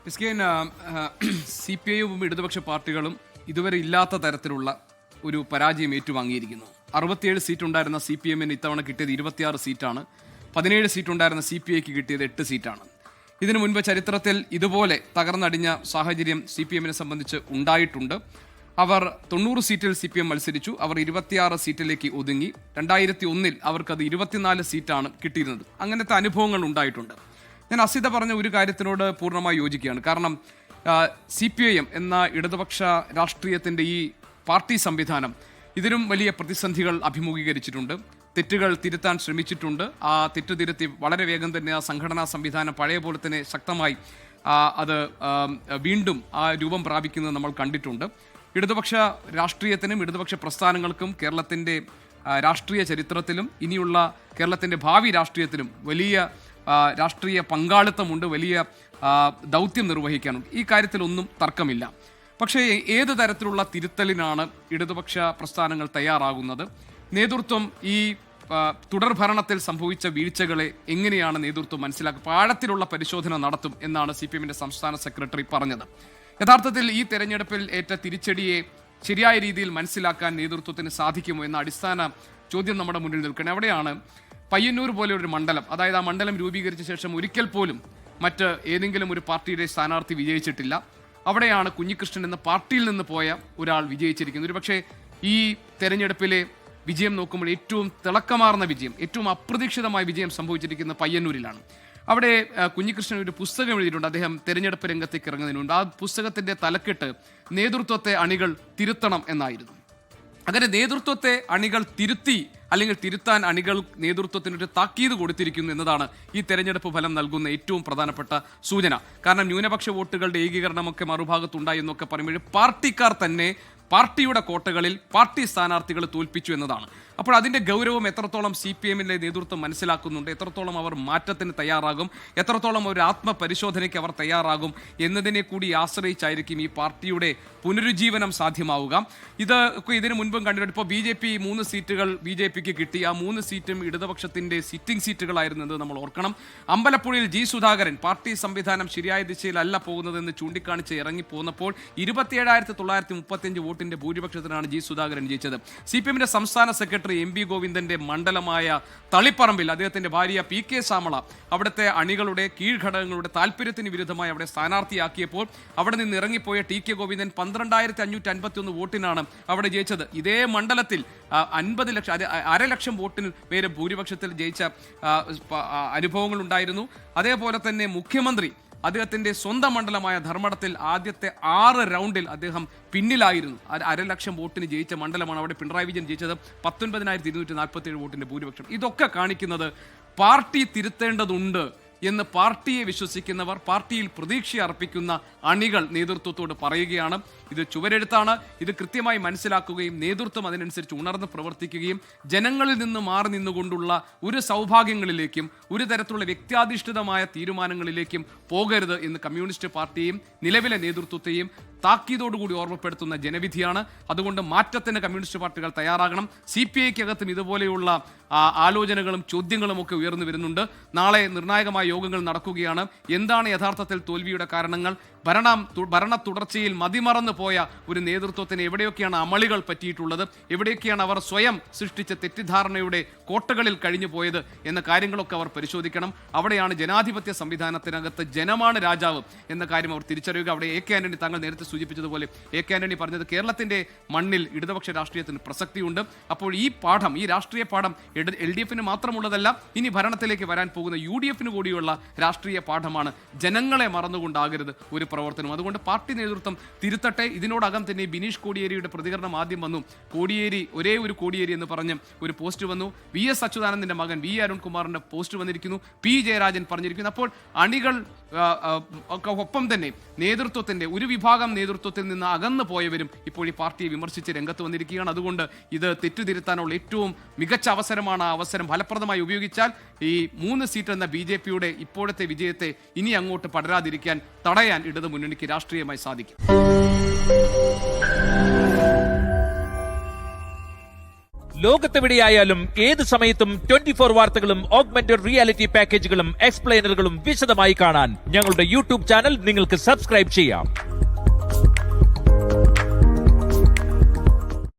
C P ഐയും ഇടതുപക്ഷ പാർട്ടികളും ഇതുവരെ ഇല്ലാത്ത തരത്തിലുള്ള ഒരു പരാജയം ഏറ്റുവാങ്ങിയിരിക്കുന്നു. 67 സീറ്റ് ഉണ്ടായിരുന്ന സി പി എമ്മിന് ഇത്തവണ കിട്ടിയത് 26 സീറ്റാണ്. 17 സീറ്റ് ഉണ്ടായിരുന്ന സി പി ഐക്ക് കിട്ടിയത് 8 സീറ്റാണ്. ഇതിനു മുൻപ് ചരിത്രത്തിൽ ഇതുപോലെ തകർന്നടിഞ്ഞ സാഹചര്യം സി പി എമ്മിനെ സംബന്ധിച്ച് ഉണ്ടായിട്ടുണ്ട്. അവർ 90 സീറ്റിൽ സി പി എം മത്സരിച്ചു. അവർ 26 സീറ്റിലേക്ക് ഒതുങ്ങി. 2001 അവർക്കത് 24 സീറ്റാണ് കിട്ടിയിരുന്നത്. അങ്ങനത്തെ അനുഭവങ്ങൾ ഉണ്ടായിട്ടുണ്ട്. ഞാൻ അസിത പറഞ്ഞ ഒരു കാര്യത്തിനോട് പൂർണ്ണമായി യോജിക്കുകയാണ്. കാരണം സി പി ഐ എം എന്ന ഇടതുപക്ഷ രാഷ്ട്രീയത്തിൻ്റെ ഈ പാർട്ടി സംവിധാനം ഇതിലും വലിയ പ്രതിസന്ധികൾ അഭിമുഖീകരിച്ചിട്ടുണ്ട്. തെറ്റുകൾ തിരുത്താൻ ശ്രമിച്ചിട്ടുണ്ട്. ആ തെറ്റ് തിരുത്തി വളരെ വേഗം തന്നെ ആ സംഘടനാ സംവിധാനം പഴയ പോലെ തന്നെ ശക്തമായി അത് വീണ്ടും ആ രൂപം പ്രാപിക്കുന്നത് നമ്മൾ കണ്ടിട്ടുണ്ട്. ഇടതുപക്ഷ രാഷ്ട്രീയത്തിനും ഇടതുപക്ഷ പ്രസ്ഥാനങ്ങൾക്കും കേരളത്തിൻ്റെ രാഷ്ട്രീയ ചരിത്രത്തിലും ഇനിയുള്ള കേരളത്തിൻ്റെ ഭാവി രാഷ്ട്രീയത്തിലും വലിയ രാഷ്ട്രീയ പങ്കാളിത്തമുണ്ട്, വലിയ ദൗത്യം നിർവഹിക്കാനുണ്ട്. ഈ കാര്യത്തിലൊന്നും തർക്കമില്ല. പക്ഷേ ഏത് തരത്തിലുള്ള തിരുത്തലിനാണ് ഇടതുപക്ഷ പ്രസ്ഥാനങ്ങൾ തയ്യാറാകുന്നത്? നേതൃത്വം ഈ തുടർഭരണത്തിൽ സംഭവിച്ച വീഴ്ചകളെ എങ്ങനെയാണ് നേതൃത്വം മനസ്സിലാക്കുക? ആഴത്തിലുള്ള പരിശോധന നടത്തും എന്നാണ് സി പി എമ്മിൻ്റെ സംസ്ഥാന സെക്രട്ടറി പറഞ്ഞത്. യഥാർത്ഥത്തിൽ ഈ തെരഞ്ഞെടുപ്പിൽ ഏറ്റ തിരിച്ചടിയെ ശരിയായ രീതിയിൽ മനസ്സിലാക്കാൻ നേതൃത്വത്തിന് സാധിക്കുമോ എന്ന അടിസ്ഥാന ചോദ്യം നമ്മുടെ മുന്നിൽ നിൽക്കണം. അവിടെയാണ് പയ്യന്നൂർ പോലെ ഒരു മണ്ഡലം, അതായത് ആ മണ്ഡലം രൂപീകരിച്ച ശേഷം ഒരിക്കൽ പോലും മറ്റ് ഏതെങ്കിലും ഒരു പാർട്ടിയുടെ സ്ഥാനാർത്ഥി വിജയിച്ചിട്ടില്ല. അവിടെയാണ് കുഞ്ഞികൃഷ്ണൻ എന്ന പാർട്ടിയിൽ നിന്ന് പോയ ഒരാൾ വിജയിച്ചിരിക്കുന്നത്. ഒരുപക്ഷെ ഈ തെരഞ്ഞെടുപ്പിലെ വിജയം നോക്കുമ്പോൾ ഏറ്റവും തിളക്കമാർന്ന വിജയം, ഏറ്റവും അപ്രതീക്ഷിതമായ വിജയം സംഭവിച്ചിരിക്കുന്ന പയ്യന്നൂരിലാണ്. അവിടെ കുഞ്ഞികൃഷ്ണൻ ഒരു പുസ്തകം എഴുതിയിട്ടുണ്ട്. അദ്ദേഹം തെരഞ്ഞെടുപ്പ് രംഗത്തേക്ക് ഇറങ്ങുന്നതിന് മുൻപ് ആ പുസ്തകത്തിൻ്റെ തലക്കെട്ട് നേതൃത്വത്തെ അണികൾ തിരുത്തണം എന്നായിരുന്നു. അങ്ങനെ നേതൃത്വത്തെ അണികൾ തിരുത്തി അല്ലെങ്കിൽ തിരുത്താൻ അണികൾ നേതൃത്വത്തിനൊരു താക്കീത് കൊടുത്തിരിക്കുന്നു എന്നതാണ് ഈ തെരഞ്ഞെടുപ്പ് ഫലം നൽകുന്ന ഏറ്റവും പ്രധാനപ്പെട്ട സൂചന. കാരണം ന്യൂനപക്ഷ വോട്ടുകളുടെ ഏകീകരണമൊക്കെ മറുഭാഗത്തുണ്ടായി എന്നൊക്കെ പറയുമ്പോൾ പാർട്ടിക്കാർ തന്നെ പാർട്ടിയുടെ കോട്ടകളിൽ പാർട്ടി സ്ഥാനാർത്ഥികളെ തോൽപ്പിച്ചു എന്നതാണ്. അപ്പോൾ അതിൻ്റെ ഗൗരവം എത്രത്തോളം സി പി എമ്മിൻ്റെ നേതൃത്വം മനസ്സിലാക്കുന്നുണ്ട്, എത്രത്തോളം അവർ മാറ്റത്തിന് തയ്യാറാകും, എത്രത്തോളം ഒരു ആത്മപരിശോധനയ്ക്ക് അവർ തയ്യാറാകും എന്നതിനെ കൂടി ആശ്രയിച്ചായിരിക്കും ഈ പാർട്ടിയുടെ പുനരുജ്ജീവനം സാധ്യമാവുക. ഇതിനു മുൻപും കണ്ടിട്ടുണ്ട്. ഇപ്പോൾ BJP 3 സീറ്റുകൾ BJPക്ക് കിട്ടി. ആ 3 സീറ്റും ഇടതുപക്ഷത്തിൻ്റെ സിറ്റിംഗ് സീറ്റുകളായിരുന്നത് നമ്മൾ ഓർക്കണം. അമ്പലപ്പുഴയിൽ G. സുധാകരൻ പാർട്ടി സംവിധാനം ശരിയായ ദിശയിലല്ല പോകുന്നതെന്ന് ചൂണ്ടിക്കാണിച്ച് ഇറങ്ങിപ്പോന്നപ്പോൾ 27,935 വോട്ടിന്റെ ഭൂരിപക്ഷത്തിനാണ് G. സുധാകരൻ ജയിച്ചത്. സി പി എമ്മിന്റെ സംസ്ഥാന സെക്രട്ടറി MB ഗോവിന്ദന്റെ മണ്ഡലമായ തളിപ്പറമ്പിൽ അദ്ദേഹത്തിന്റെ ഭാര്യ PK ശ്യാമള അവിടുത്തെ അണികളുടെ കീഴ്ഘടകങ്ങളുടെ താല്പര്യത്തിന് വിരുദ്ധമായി അവിടെ സ്ഥാനാർത്ഥിയാക്കിയപ്പോൾ അവിടെ നിന്ന് ഇറങ്ങിപ്പോയ TK ഗോവിന്ദൻ 12,551 വോട്ടിനാണ് അവിടെ ജയിച്ചത്. ഇതേ മണ്ഡലത്തിൽ 50 ലക്ഷം, 1.5 ലക്ഷം വോട്ടിന് പേര് ഭൂരിപക്ഷത്തിൽ ജയിച്ച അനുഭവങ്ങൾ ഉണ്ടായിരുന്നു. അതേപോലെ തന്നെ മുഖ്യമന്ത്രി അദ്ദേഹത്തിന്റെ സ്വന്തം മണ്ഡലമായ ധർമ്മടത്തിൽ ആദ്യത്തെ 6 റൗണ്ടിൽ അദ്ദേഹം പിന്നിലായിരുന്നു. 1.5 ലക്ഷം വോട്ടിന് ജയിച്ച മണ്ഡലമാണ്. അവിടെ പിണറായി വിജയൻ ജയിച്ചത് 19,247 വോട്ടിന്റെ ഭൂരിപക്ഷം. ഇതൊക്കെ കാണിക്കുന്നത് പാർട്ടി തിരുത്തേണ്ടതുണ്ട് എന്ന് പാർട്ടിയെ വിശ്വസിക്കുന്നവർ, പാർട്ടിയിൽ പ്രതീക്ഷ അർപ്പിക്കുന്ന അണികൾ നേതൃത്വത്തോട് പറയുകയാണ്. ഇത് ചുവരെഴുത്താണ്. ഇത് കൃത്യമായി മനസ്സിലാക്കുകയും നേതൃത്വം അതിനനുസരിച്ച് ഉണർന്ന് പ്രവർത്തിക്കുകയും ജനങ്ങളിൽ നിന്ന് മാറി നിന്നുകൊണ്ടുള്ള ഒരു സൗഭാഗ്യങ്ങളിലേക്കും ഒരു തരത്തിലുള്ള വ്യക്തിയാധിഷ്ഠിതമായ തീരുമാനങ്ങളിലേക്കും പോകരുത് എന്ന് കമ്മ്യൂണിസ്റ്റ് പാർട്ടിയെയും നിലവിലെ നേതൃത്വത്തെയും താക്കീതോടുകൂടി ഓർമ്മപ്പെടുത്തുന്ന ജനവിധിയാണ്. അതുകൊണ്ട് മാറ്റത്തിന് കമ്മ്യൂണിസ്റ്റ് പാർട്ടികൾ തയ്യാറാകണം. CPI-ക്കകത്തും ഇതുപോലെയുള്ള ആലോചനകളും ചോദ്യങ്ങളും ഒക്കെ ഉയർന്നു വരുന്നുണ്ട്. നാളെ നിർണായകമായ യോഗങ്ങൾ നടക്കുകയാണ്. എന്താണ് യഥാർത്ഥത്തിൽ തോൽവിയുടെ കാരണങ്ങൾ? ഭരണ തുടർച്ചയിൽ മതിമറന്നു പോയ ഒരു നേതൃത്വത്തിന് എവിടെയൊക്കെയാണ് അമളികൾ പറ്റിയിട്ടുള്ളത്, എവിടെയൊക്കെയാണ് അവർ സ്വയം സൃഷ്ടിച്ച തെറ്റിദ്ധാരണയുടെ കോട്ടകളിൽ കഴിഞ്ഞു പോയത് എന്ന കാര്യങ്ങളൊക്കെ അവർ പരിശോധിക്കണം. അവിടെയാണ് ജനാധിപത്യ സംവിധാനത്തിനകത്ത് ജനമാണ് രാജാവ് എന്ന കാര്യം അവർ തിരിച്ചറിയുക. അവിടെ AK ആന്റണി, താങ്കൾ നേരത്തെ സൂചിപ്പിച്ചതുപോലെ AK ആന്റണി പറഞ്ഞത് കേരളത്തിന്റെ മണ്ണിൽ ഇടതുപക്ഷ രാഷ്ട്രീയത്തിന് പ്രസക്തിയുണ്ട്. അപ്പോൾ ഈ പാഠം, ഈ രാഷ്ട്രീയ പാഠം LDF-ന് മാത്രമുള്ളതല്ല, ഇനി ഭരണത്തിലേക്ക് വരാൻ പോകുന്ന UDF-ന് കൂടിയുള്ള രാഷ്ട്രീയ പാഠമാണ്. ജനങ്ങളെ മറന്നുകൊണ്ടാകരുത് ഒരു പ്രവർത്തനം. അതുകൊണ്ട് പാർട്ടി നേതൃത്വം തിരുത്തട്ടെ. ഇതിനോടകം തന്നെ ബിനീഷ് കോടിയേരിയുടെ പ്രതികരണം ആദ്യം വന്നു. കോടിയേരി, ഒരേ ഒരു കോടിയേരി എന്ന് പറഞ്ഞ് ഒരു പോസ്റ്റ് വന്നു. VS അച്യുതാനന്ദന്റെ മകൻ V. അരുൺകുമാറിന്റെ പോസ്റ്റ് വന്നിരിക്കുന്നു. P. ജയരാജൻ പറഞ്ഞിരിക്കുന്നു. അപ്പോൾ അണികൾ ഒപ്പം തന്നെ നേതൃത്വത്തിന്റെ ഒരു വിഭാഗം നേതൃത്വത്തിൽ നിന്ന് അകന്നു പോയവരും ഇപ്പോൾ ഈ പാർട്ടിയെ വിമർശിച്ച് രംഗത്ത് വന്നിരിക്കുകയാണ്. അതുകൊണ്ട് ഇത് തെറ്റുതിരുത്താനുള്ള ഏറ്റവും മികച്ച അവസരമാണ്. ആ അവസരം ഫലപ്രദമായി ഉപയോഗിച്ചാൽ ഈ 3 സീറ്റ് എന്ന BJP-യുടെ ഇപ്പോഴത്തെ വിജയത്തെ ഇനി അങ്ങോട്ട് പടരാതിരിക്കാൻ, തടയാൻ ഇടതു മുന്നണിക്ക് രാഷ്ട്രീയമായി സാധിക്കും. ലോകത്തെവിടെയായാലും ഏത് സമയത്തും 24 വാർത്തകളും ഓഗ്മെന്റഡ് റിയാലിറ്റി പാക്കേജുകളും എക്സ്പ്ലെയിനറുകളും വിശദമായി കാണാൻ ഞങ്ങളുടെ യൂട്യൂബ് ചാനൽ നിങ്ങൾക്ക് സബ്സ്ക്രൈബ് ചെയ്യാം.